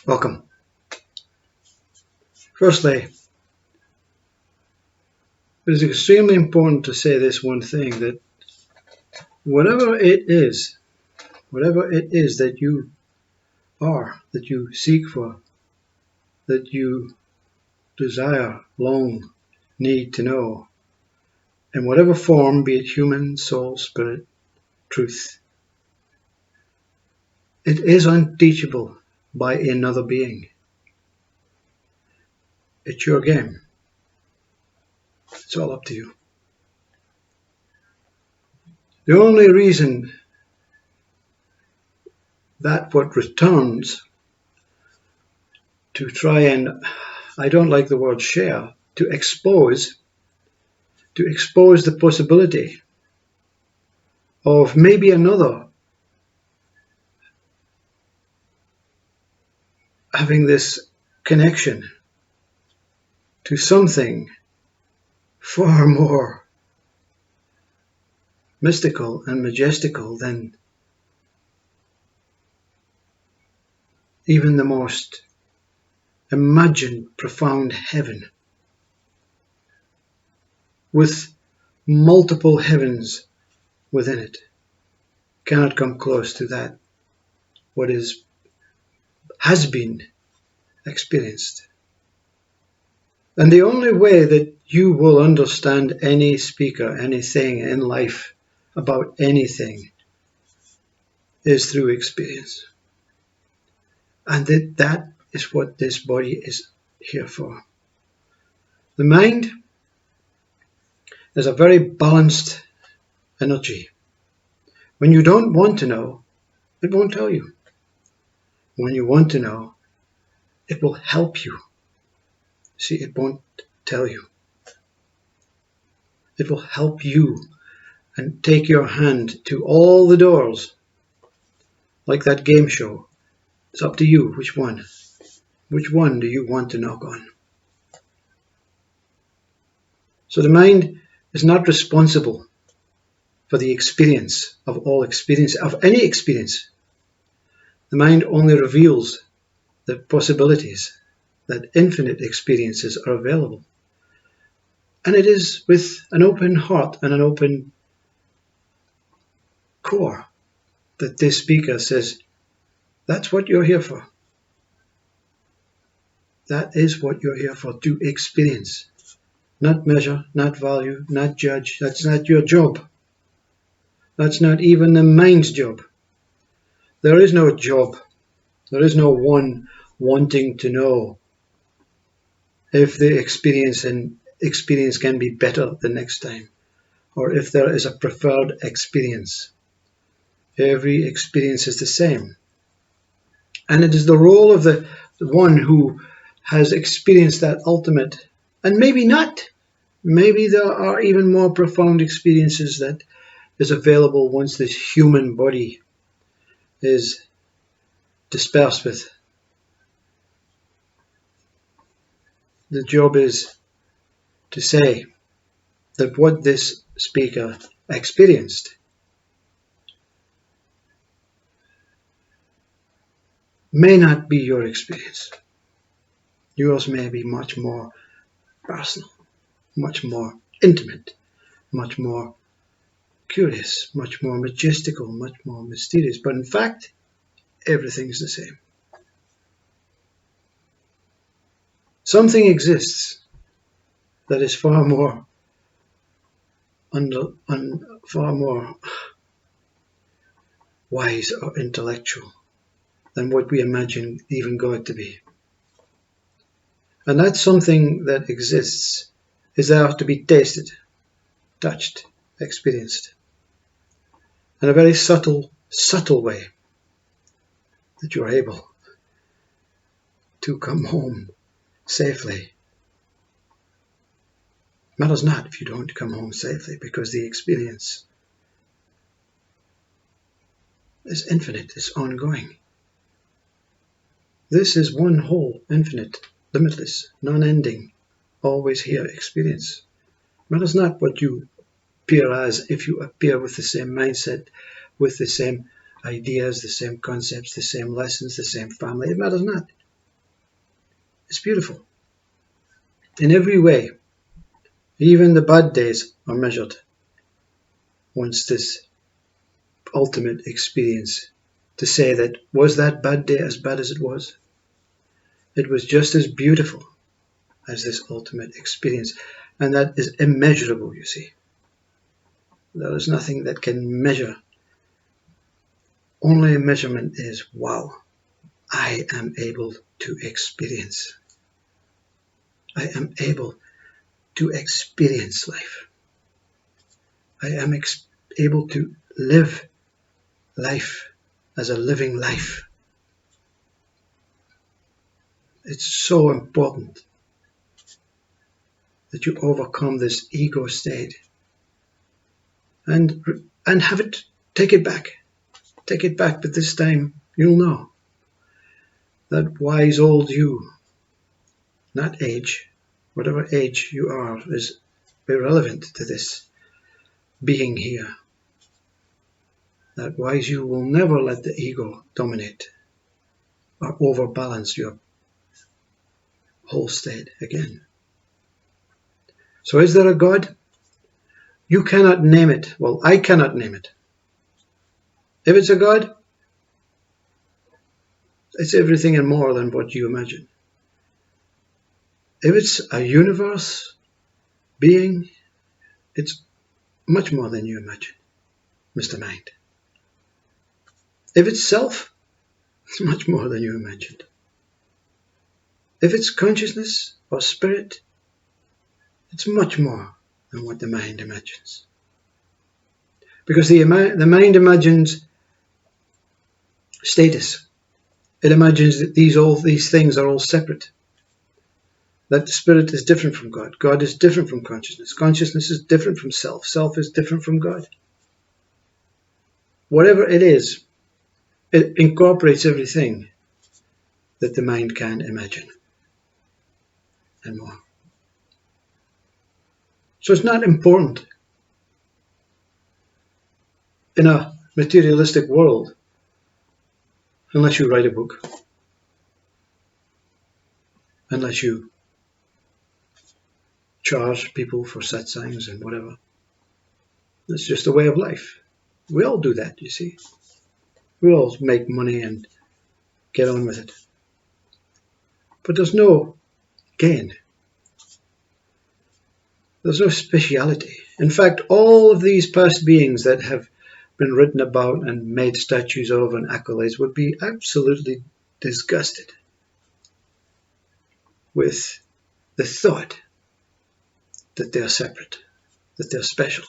Welcome. Firstly, it is extremely important to say this one thing, that whatever it is that you are, that you seek for, that you desire, long, need to know, in whatever form, be it human, soul, spirit, truth, it is unteachable by another being. It's your game. It's all up to you. The only reason that what returns to try and, I don't like the word share, to expose the possibility of maybe another having this connection to something far more mystical and majestical than even the most imagined profound heaven, with multiple heavens within it, cannot come close to that what has been experienced. And the only way that you will understand any speaker, anything in life about anything, is through experience. And that is what this body is here for. The mind is a very balanced energy. When you don't want to know, it won't tell you. When you want to know, it will help you. See, it won't tell you. It will help you and take your hand to all the doors, like that game show. It's up to you which one. Which one do you want to knock on? So the mind is not responsible for the experience of all experience, of any experience. The mind only reveals the possibilities, that infinite experiences are available. And it is with an open heart and an open core that this speaker says, that's what you're here for. That is what you're here for, to experience. Not measure, not value, not judge. That's not your job. That's not even the mind's job. There is no job. There is no one wanting to know if the experience can be better the next time, or if there is a preferred experience. Every experience is the same. And it is the role of the one who has experienced that ultimate, and maybe not. Maybe there are even more profound experiences that is available once this human body is dispersed with. The job is to say that what this speaker experienced may not be your experience. Yours may be much more personal, much more intimate, much more curious, much more majestical, much more mysterious. But in fact, everything is the same. Something exists that is far more wise or intellectual than what we imagine even God to be. And that something that exists is there to be tasted, touched, experienced, in a very subtle way, that you are able to come home safely. Matters not if you don't come home safely, because the experience is infinite, is ongoing. This is one whole, infinite, limitless, non-ending, always here experience. Matters not what you appear as, if you appear with the same mindset, with the same ideas, the same concepts, the same lessons, the same family. It matters not. is beautiful in every way. Even the bad days are measured once this ultimate experience, to say that was that bad day as bad as it was? It was just as beautiful as this ultimate experience, and that is immeasurable, you see. There is nothing that can measure. Only a measurement is, wow, I am able to experience. I am able to experience life. I am able to live life as a living life. It's so important that you overcome this ego state and have it, take it back, but this time you'll know that wise old you, not age, whatever age you are, is irrelevant to this being here. That wise you will never let the ego dominate or overbalance your whole state again. So is there a God? You cannot name it. Well, I cannot name it. If it's a God, it's everything and more than what you imagine. If it's a universe being, it's much more than you imagine, Mr. Mind. If it's self, it's much more than you imagined. If it's consciousness or spirit, it's much more than what the mind imagines. Because the mind imagines status. It imagines that all these things are all separate. That the spirit is different from God. God is different from consciousness. Consciousness is different from self. Self is different from God. Whatever it is, it incorporates everything that the mind can imagine and more. So it's not important in a materialistic world unless you write a book, unless you charge people for satsangs and whatever. It's just a way of life. We all do that, you see. We all make money and get on with it. But there's no gain. There's no speciality. In fact, all of these past beings that have been written about and made statues of and accolades would be absolutely disgusted with the thought that they're separate, that they're special.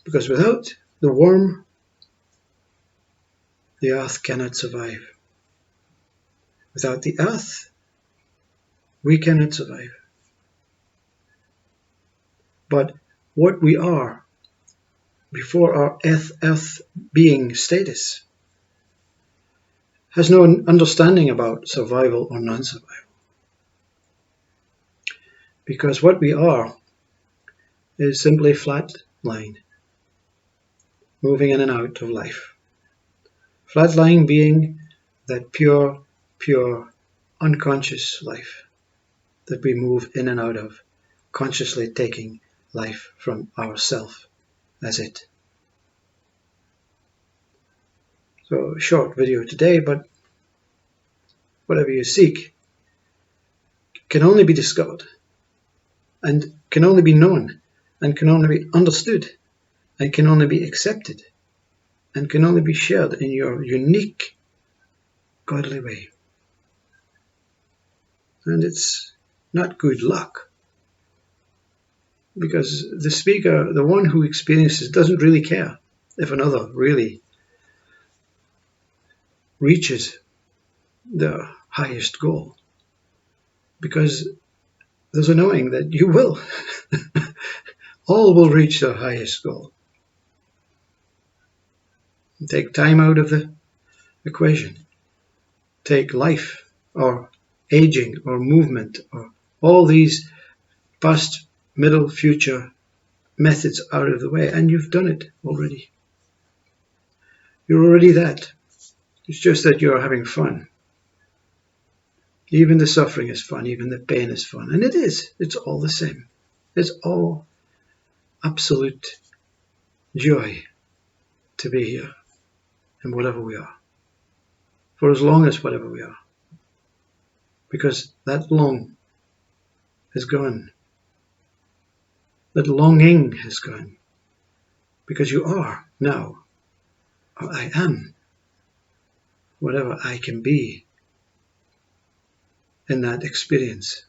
Because without the worm, the earth cannot survive. Without the earth, we cannot survive. But what we are before our earth being status has no understanding about survival or non-survival. Because what we are is simply flat line, moving in and out of life. Flat line being that pure, unconscious life that we move in and out of, consciously taking life from ourself as it. So a short video today, but whatever you seek can only be discovered and can only be known and can only be understood and can only be accepted and can only be shared in your unique godly way. And it's not good luck, because the speaker, the one who experiences, doesn't really care if another really reaches their highest goal, because there's a knowing that you will. All will reach their highest goal. Take time out of the equation. Take life or aging or movement or all these past, middle, future methods out of the way, and you've done it already. You're already that. It's just that you're having fun. Even the suffering is fun, even the pain is fun. And it is. It's all the same. It's all absolute joy to be here and whatever we are. For as long as whatever we are. Because that long has gone. That longing has gone. Because you are now, or I am, whatever I can be in that experience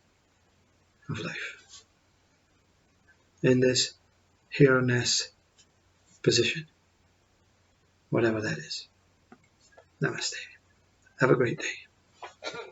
of life. In this here-ness position. Whatever that is. Namaste. Have a great day.